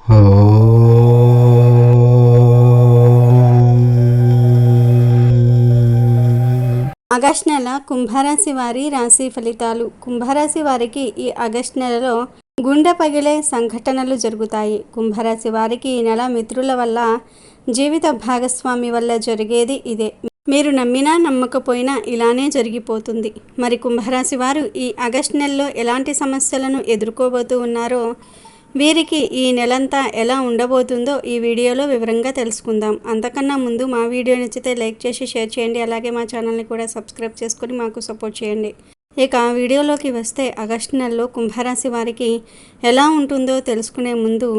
August నెల కుంభరాశి వారి రాశి ఫలితాలు. కుంభరాశి వారికి ఈ ఆగస్టు నెలలో గుండె పగిలే సంఘటనలు జరుగుతాయి. కుంభరాశి వారికి ఈ నెల మిత్రుల వల్ల, జీవిత భాగస్వామి వల్ల జరిగేది ఇదే. మీరు నమ్మినా నమ్మకపోయినా ఇలానే జరిగిపోతుంది. మరి కుంభరాశి వారు ఈ ఆగస్టు నెలలో ఎలాంటి సమస్యలను ఎదుర్కోబోతూ ఉన్నారో, వీరికి ఈ నెలంతా ఎలా ఉండబోతుందో ఈ వీడియోలో వివరంగా తెలుసుకుందాం. అంతకన్నా ముందు మా వీడియో నచ్చితే లైక్ చేసి షేర్ చేయండి. అలాగే మా ఛానల్ని కూడా సబ్స్క్రైబ్ చేసుకొని మాకు సపోర్ట్ చేయండి. ఇక వీడియోలోకి వస్తే ఆగస్టు నెలలో కుంభరాశి వారికి ఎలా ఉంటుందో తెలుసుకునే ముందు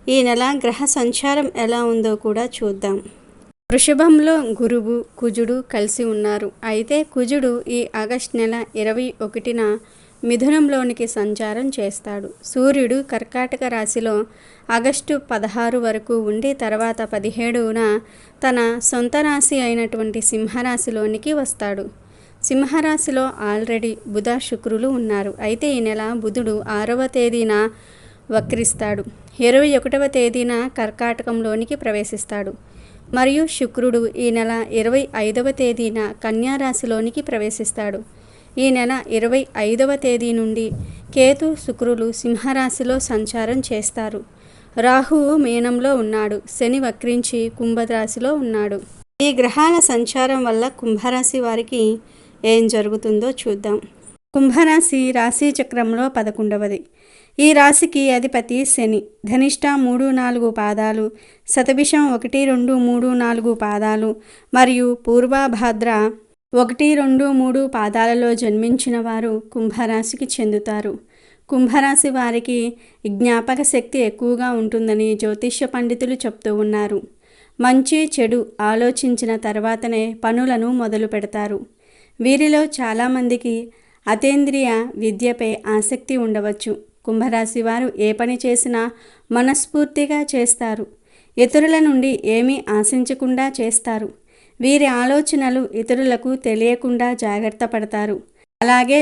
ఈ నెల గ్రహ సంచారం ఎలా ఉందో కూడా చూద్దాం. వృషభంలో గురువు, కుజుడు కలిసి ఉన్నారు. అయితే కుజుడు ఈ ఆగస్టు నెల 21న మిథునంలోనికి సంచారం చేస్తాడు. సూర్యుడు కర్కాటక రాశిలో ఆగస్టు 16 వరకు ఉండి తర్వాత 17న తన సొంత రాశి అయినటువంటి సింహరాశిలోనికి వస్తాడు. సింహరాశిలో ఆల్రెడీ బుధ, శుక్రులు ఉన్నారు. అయితే ఈ నెల బుధుడు 6వ తేదీన వక్రిస్తాడు. 21వ తేదీన కర్కాటకంలోనికి ప్రవేశిస్తాడు. మరియు శుక్రుడు ఈ నెల 25వ తేదీన కన్యా రాశిలోనికి ప్రవేశిస్తాడు. ఈ నెల 25వ తేదీ నుండి కేతు, శుక్రులు సింహరాశిలో సంచారం చేస్తారు. రాహువు మీనంలో ఉన్నాడు. శని వక్రించి కుంభరాశిలో ఉన్నాడు. ఈ గ్రహాల సంచారం వల్ల కుంభరాశి వారికి ఏం జరుగుతుందో చూద్దాం. కుంభరాశి రాశి చక్రంలో 11వది. ఈ రాశికి అధిపతి శని. ధనిష్ట 3-4 పాదాలు, శతభిషం 1-2-3-4 పాదాలు మరియు పూర్వభాద్ర 1-2-3 పాదాలలో జన్మించిన వారు కుంభరాశికి చెందుతారు. కుంభరాశి వారికి జ్ఞాపక శక్తి ఎక్కువగా ఉంటుందని జ్యోతిష్య పండితులు చెప్తూ ఉన్నారు. మంచి చెడు ఆలోచించిన తర్వాతనే పనులను మొదలు పెడతారు. వీరిలో చాలామందికి అతీంద్రియ విద్యపై ఆసక్తి ఉండవచ్చు. కుంభరాశి వారు ఏ పని చేసినా మనస్ఫూర్తిగా చేస్తారు. ఇతరుల నుండి ఏమీ ఆశించకుండా చేస్తారు. వీరి ఆలోచనలు ఇతరులకు తెలియకుండా జాగ్రత్త పడతారు. అలాగే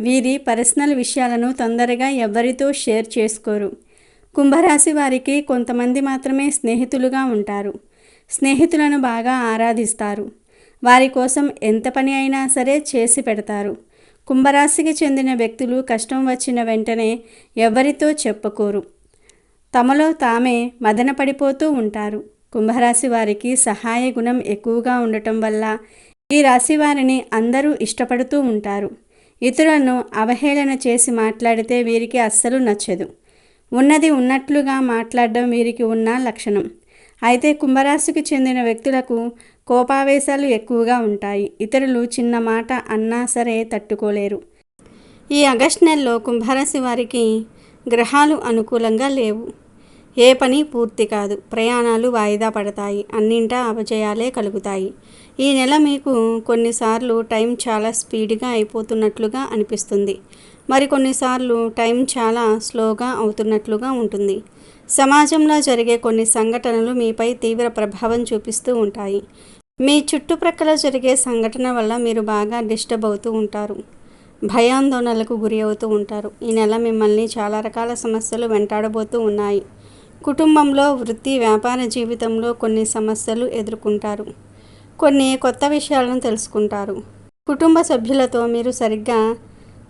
వీరి పర్సనల్ విషయాలను తొందరగా ఎవరితో షేర్ చేసుకోరు. కుంభరాశి వారికి కొంతమంది మాత్రమే స్నేహితులుగా ఉంటారు. స్నేహితులను బాగా ఆరాధిస్తారు. వారి కోసం ఎంత పని అయినా సరే చేసి పెడతారు. కుంభరాశికి చెందిన వ్యక్తులు కష్టం వచ్చిన వెంటనే ఎవరితో చెప్పుకోరు. తమలో తామే మదన పడిపోతూ ఉంటారు. కుంభరాశి వారికి సహాయ గుణం ఎక్కువగా ఉండటం వల్ల ఈ రాశి వారిని అందరూ ఇష్టపడుతూ ఉంటారు. ఇతరులను అవహేళన చేసి మాట్లాడితే వీరికి అస్సలు నచ్చదు. ఉన్నది ఉన్నట్లుగా మాట్లాడడం వీరికి ఉన్న లక్షణం. అయితే కుంభరాశికి చెందిన వ్యక్తులకు కోపావేశాలు ఎక్కువగా ఉంటాయి. ఇతరులు చిన్న మాట అన్నా సరే తట్టుకోలేరు. ఈ ఆగస్టు నెలలో కుంభరాశి వారికి గ్రహాలు అనుకూలంగా లేవు. ఏ పని పూర్తి కాదు. ప్రయాణాలు వాయిదా పడతాయి. అన్నింటా అపజయాలే కలుగుతాయి. ఈ నెల మీకు కొన్నిసార్లు టైం చాలా స్పీడ్గా అయిపోతున్నట్లుగా అనిపిస్తుంది. మరికొన్నిసార్లు టైం చాలా స్లోగా అవుతున్నట్లుగా ఉంటుంది. సమాజంలో జరిగే కొన్ని సంఘటనలు మీపై తీవ్ర ప్రభావం చూపిస్తూ ఉంటాయి. మీ చుట్టుప్రక్కల జరిగే సంఘటన వల్ల మీరు బాగా డిస్టర్బ్ అవుతూ ఉంటారు. భయాందోళనలకు గురి అవుతూ ఉంటారు. ఈ నెల మిమ్మల్ని చాలా రకాల సమస్యలు వెంటాడబోతూ ఉన్నాయి. కుటుంబంలో, వృత్తి, వ్యాపార జీవితంలో కొన్ని సమస్యలు ఎదుర్కొంటారు. కొన్ని కొత్త విషయాలను తెలుసుకుంటారు. కుటుంబ సభ్యులతో మీరు సరిగ్గా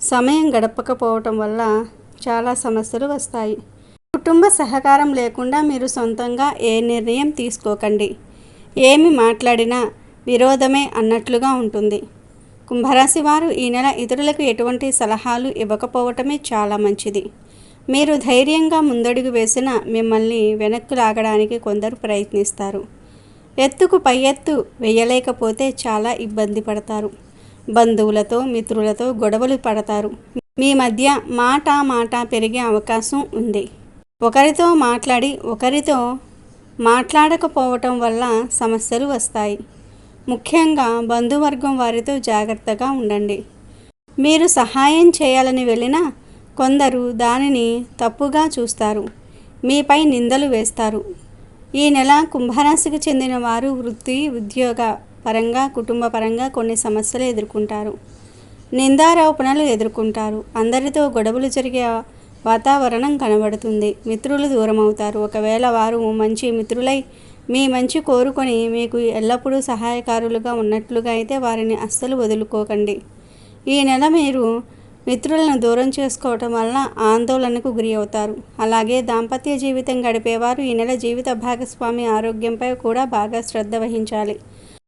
సమయం గడపకపోవటం వల్ల చాలా సమస్యలు వస్తాయి. కుటుంబ సహకారం లేకుండా మీరు సొంతంగా ఏ నిర్ణయం తీసుకోకండి. ఏమి మాట్లాడినా విరోధమే అన్నట్లుగా ఉంటుంది. కుంభరాశి వారు ఈ నెల ఇతరులకు ఎటువంటి సలహాలు ఇవ్వకపోవటమే చాలా మంచిది. మీరు ధైర్యంగా ముందడుగు వేసినా మిమ్మల్ని వెనక్కు లాగడానికి కొందరు ప్రయత్నిస్తారు. ఎత్తుకు పై ఎత్తు వేయలేకపోతే చాలా ఇబ్బంది పడతారు. బంధువులతో, మిత్రులతో గొడవలు పడతారు. మీ మధ్య మాట పెరిగే అవకాశం ఉంది. ఒకరితో మాట్లాడి ఒకరితో మాట్లాడకపోవటం వల్ల సమస్యలు వస్తాయి. ముఖ్యంగా బంధువర్గం వారితో జాగ్రత్తగా ఉండండి. మీరు సహాయం చేయాలని వెళ్ళినా కొందరు దానిని తప్పుగా చూస్తారు. మీపై నిందలు వేస్తారు. ఈ నెల కుంభరాశికి చెందిన వారు వృత్తి, ఉద్యోగ పరంగా, కుటుంబ పరంగా కొన్ని సమస్యలు ఎదుర్కొంటారు. నిందారోపణలు ఎదుర్కొంటారు. అందరితో గొడవలు జరిగే వాతావరణం కనబడుతుంది. మిత్రులు దూరమవుతారు. ఒకవేళ వారు మంచి మిత్రులై మీ మంచి కోరుకొని మీకు ఎల్లప్పుడూ సహాయకారులుగా ఉన్నట్లుగా అయితే వారిని అస్సలు వదులుకోకండి. ఈ నెల మీరు మిత్రులను దూరం చేసుకోవటం వలన ఆందోళనకు గురి అవుతారు. అలాగే దాంపత్య జీవితం గడిపేవారు ఈ నెల జీవిత భాగస్వామి ఆరోగ్యంపై కూడా బాగా శ్రద్ధ వహించాలి.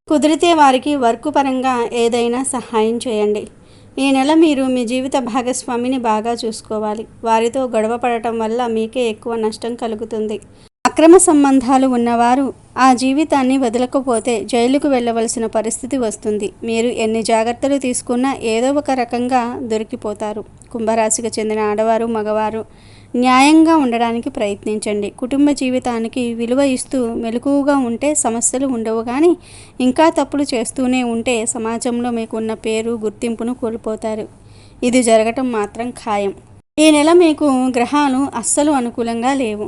కుదిరితే వారికి వర్క్ పరంగా ఏదైనా సహాయం చేయండి. ఈ నెల మీరు మీ జీవిత భాగస్వామిని బాగా చూసుకోవాలి. వారితో గొడవ పడటం వల్ల మీకే ఎక్కువ నష్టం కలుగుతుంది. అక్రమ సంబంధాలు ఉన్నవారు ఆ జీవితాన్ని వదలకపోతే జైలుకు వెళ్ళవలసిన పరిస్థితి వస్తుంది. మీరు ఎన్ని జాగ్రత్తలు తీసుకున్నా ఏదో ఒక రకంగా దొరికిపోతారు. కుంభరాశికి చెందిన ఆడవారు, మగవారు న్యాయంగా ఉండడానికి ప్రయత్నించండి. కుటుంబ జీవితానికి విలువ ఇస్తూ మెలకువగా ఉంటే సమస్యలు ఉండవు. కానీ ఇంకా తప్పులు చేస్తూనే ఉంటే సమాజంలో మీకున్న పేరు, గుర్తింపును కోల్పోతారు. ఇది జరగటం మాత్రం ఖాయం. ఈ నెల మీకు గ్రహాలు అస్సలు అనుకూలంగా లేవు.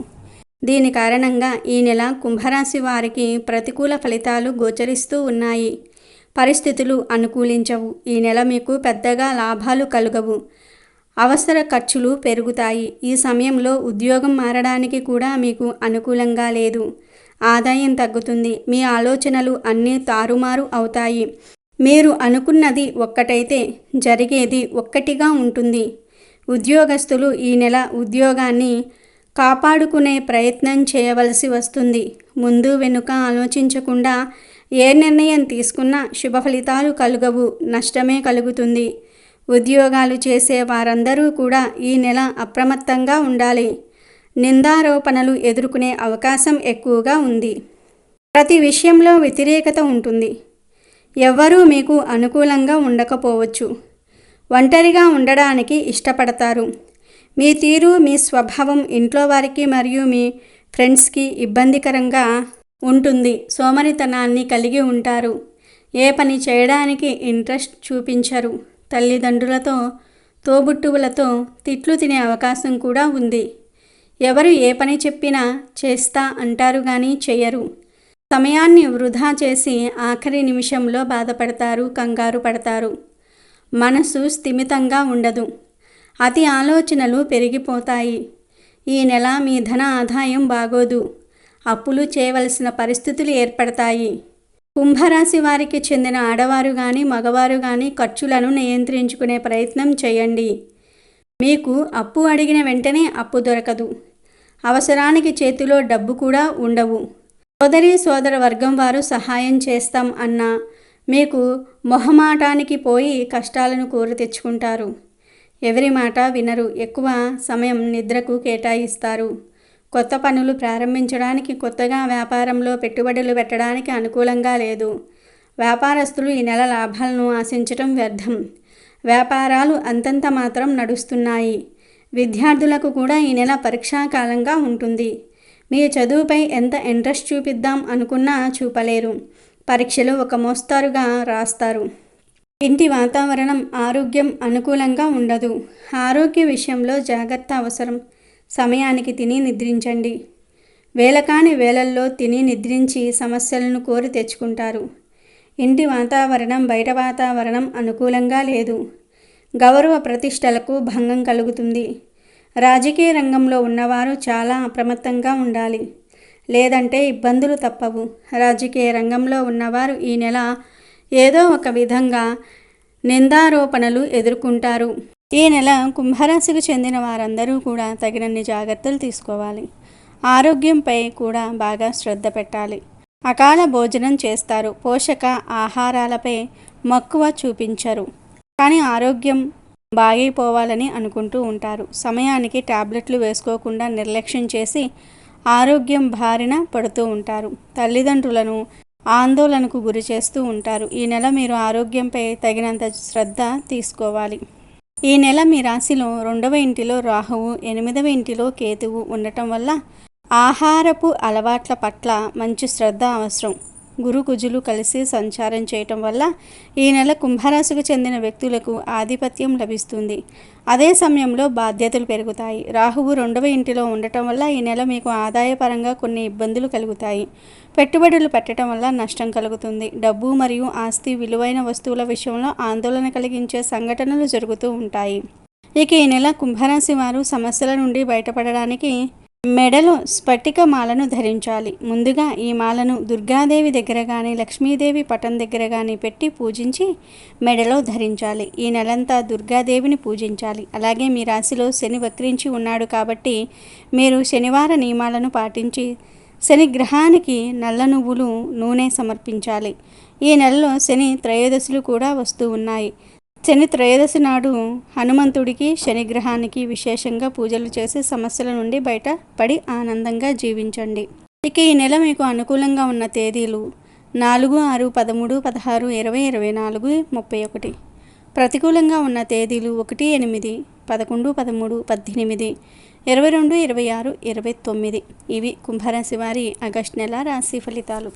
దీని కారణంగా ఈ నెల కుంభరాశి వారికి ప్రతికూల ఫలితాలు గోచరిస్తూ ఉన్నాయి. పరిస్థితులు అనుకూలించవు. ఈ నెల మీకు పెద్దగా లాభాలు కలుగవు. అవసర ఖర్చులు పెరుగుతాయి. ఈ సమయంలో ఉద్యోగం మారడానికి కూడా మీకు అనుకూలంగా లేదు. ఆదాయం తగ్గుతుంది. మీ ఆలోచనలు అన్నీ తారుమారు అవుతాయి. మీరు అనుకున్నది ఒక్కటైతే జరిగేది ఒక్కటిగా ఉంటుంది. ఉద్యోగస్తులు ఈ నెల ఉద్యోగాన్ని కాపాడుకునే ప్రయత్నం చేయవలసి వస్తుంది. ముందు వెనుక ఆలోచించకుండా ఏ నిర్ణయం తీసుకున్నా శుభ ఫలితాలు కలుగవు, నష్టమే కలుగుతుంది. ఉద్యోగాలు చేసే వారందరూ కూడా ఈ నెల అప్రమత్తంగా ఉండాలి. నిందారోపణలు ఎదుర్కొనే అవకాశం ఎక్కువగా ఉంది. ప్రతి విషయంలో వ్యతిరేకత ఉంటుంది. ఎవ్వరూ మీకు అనుకూలంగా ఉండకపోవచ్చు. ఒంటరిగా ఉండడానికి ఇష్టపడతారు. మీ తీరు, మీ స్వభావం ఇంట్లో వారికి మరియు మీ ఫ్రెండ్స్కి ఇబ్బందికరంగా ఉంటుంది. సోమరితనాన్ని కలిగి ఉంటారు. ఏ పని చేయడానికి ఇంట్రెస్ట్ చూపించరు. తల్లిదండ్రులతో, తోబుట్టువులతో తిట్లు తినే అవకాశం కూడా ఉంది. ఎవరు ఏ పని చెప్పినా చేస్తా అంటారు కానీ చెయ్యరు. సమయాన్ని వృధా చేసి ఆఖరి నిమిషంలో బాధపడతారు, కంగారు పడతారు. మనసు స్థిమితంగా ఉండదు. అతి ఆలోచనలు పెరిగిపోతాయి. ఈ నెల మీ ధన ఆదాయం బాగోదు. అప్పులు చేయవలసిన పరిస్థితులు ఏర్పడతాయి. కుంభరాశి వారికి చెందిన ఆడవారు కానీ మగవారు కానీ ఖర్చులను నియంత్రించుకునే ప్రయత్నం చేయండి. మీకు అప్పు అడిగిన వెంటనే అప్పు దొరకదు. అవసరానికి చేతిలో డబ్బు కూడా ఉండవు. సోదర వర్గం వారు సహాయం చేస్తాం అన్నా మీకు మొహమాటానికి పోయి కష్టాలను కోరి తెచ్చుకుంటారు. ఎవరి మాట వినరు. ఎక్కువ సమయం నిద్రకు కేటాయిస్తారు. కొత్త పనులు ప్రారంభించడానికి, కొత్తగా వ్యాపారంలో పెట్టుబడులు పెట్టడానికి అనుకూలంగా లేదు. వ్యాపారస్తులు ఈ నెల లాభాలను ఆశించటం వ్యర్థం. వ్యాపారాలు అంతంత మాత్రం నడుస్తున్నాయి. విద్యార్థులకు కూడా ఈ నెల పరీక్షాకాలంగా ఉంటుంది. మీ చదువుపై ఎంత ఇంట్రెస్ట్ చూపిద్దాం అనుకున్నా చూపలేరు. పరీక్షలు ఒక మోస్తారుగా రాస్తారు. ఇంటి వాతావరణం, ఆరోగ్యం అనుకూలంగా ఉండదు. ఆరోగ్య విషయంలో జాగ్రత్త అవసరం. సమయానికి తిని నిద్రించండి. వేళకాని వేళల్లో తిని నిద్రించి సమస్యలను కోరి తెచ్చుకుంటారు. ఇంటి వాతావరణం, బయట వాతావరణం అనుకూలంగా లేదు. గౌరవ ప్రతిష్టలకు భంగం కలుగుతుంది. రాజకీయ రంగంలో ఉన్నవారు చాలా అప్రమత్తంగా ఉండాలి. లేదంటే ఇబ్బందులు తప్పవు. రాజకీయ రంగంలో ఉన్నవారు ఈ నెల ఏదో ఒక విధంగా నిందారోపణలు ఎదుర్కొంటారు. ఈ నెల కుంభరాశికి చెందిన వారందరూ కూడా తగినన్ని జాగ్రత్తలు తీసుకోవాలి. ఆరోగ్యంపై కూడా బాగా శ్రద్ధ పెట్టాలి. అకాల భోజనం చేస్తారు. పోషక ఆహారాలపై మక్కువ చూపించరు. కానీ ఆరోగ్యం బాగైపోవాలని అనుకుంటూ ఉంటారు. సమయానికి టాబ్లెట్లు వేసుకోకుండా నిర్లక్ష్యం చేసి ఆరోగ్యం బారిన పడుతూ ఉంటారు. తల్లిదండ్రులను ఆందోళనకు గురి చేస్తూ ఉంటారు. ఈ నెల మీరు ఆరోగ్యంపై తగినంత శ్రద్ధ తీసుకోవాలి. ఈ నెల మీ రాశిలో 2వ ఇంటిలో రాహువు, 8వ ఇంటిలో కేతువు ఉండటం వల్ల ఆహారపు అలవాట్ల పట్ల మంచి శ్రద్ధ అవసరం. గురు కుజులు కలిసి సంచారం చేయటం వల్ల ఈ నెల కుంభరాశికి చెందిన వ్యక్తులకు ఆధిపత్యం లభిస్తుంది. అదే సమయంలో బాధ్యతలు పెరుగుతాయి. రాహువు 2వ ఇంటిలో ఉండటం వల్ల ఈ నెల మీకు ఆదాయపరంగా కొన్ని ఇబ్బందులు కలుగుతాయి. పెట్టుబడులు పెట్టడం వల్ల నష్టం కలుగుతుంది. డబ్బు మరియు ఆస్తి, విలువైన వస్తువుల విషయంలో ఆందోళన కలిగించే సంఘటనలు జరుగుతూ ఉంటాయి. ఇక ఈ నెల కుంభరాశి వారు సమస్యల నుండి బయటపడడానికి మెడలో స్ఫటిక మాలను ధరించాలి. ముందుగా ఈ మాలను దుర్గాదేవి దగ్గర కానీ లక్ష్మీదేవి పటం దగ్గర కానీ పెట్టి పూజించి మెడలో ధరించాలి. ఈ నెలంతా దుర్గాదేవిని పూజించాలి. అలాగే మీ రాశిలో శని వక్రించి ఉన్నాడు కాబట్టి మీరు శనివార నియమాలను పాటించి శని గ్రహానికి నల్ల నువ్వులు నూనె సమర్పించాలి. ఈ నెలలో శని త్రయోదశులు కూడా వస్తూ ఉన్నాయి. శని త్రయోదశి నాడు హనుమంతుడికి శనిగ్రహానికి విశేషంగా పూజలు చేసి సమస్యల నుండి బయటపడి ఆనందంగా జీవించండి. ఇక ఈ నెల మీకు అనుకూలంగా ఉన్న తేదీలు 4, 6, 13, 16, 20, 24, 31. ప్రతికూలంగా ఉన్న తేదీలు 1, 8, 11, 13, 18, 22, 26, 29. ఇవి కుంభరాశి వారి ఆగస్టు నెల రాశి ఫలితాలు.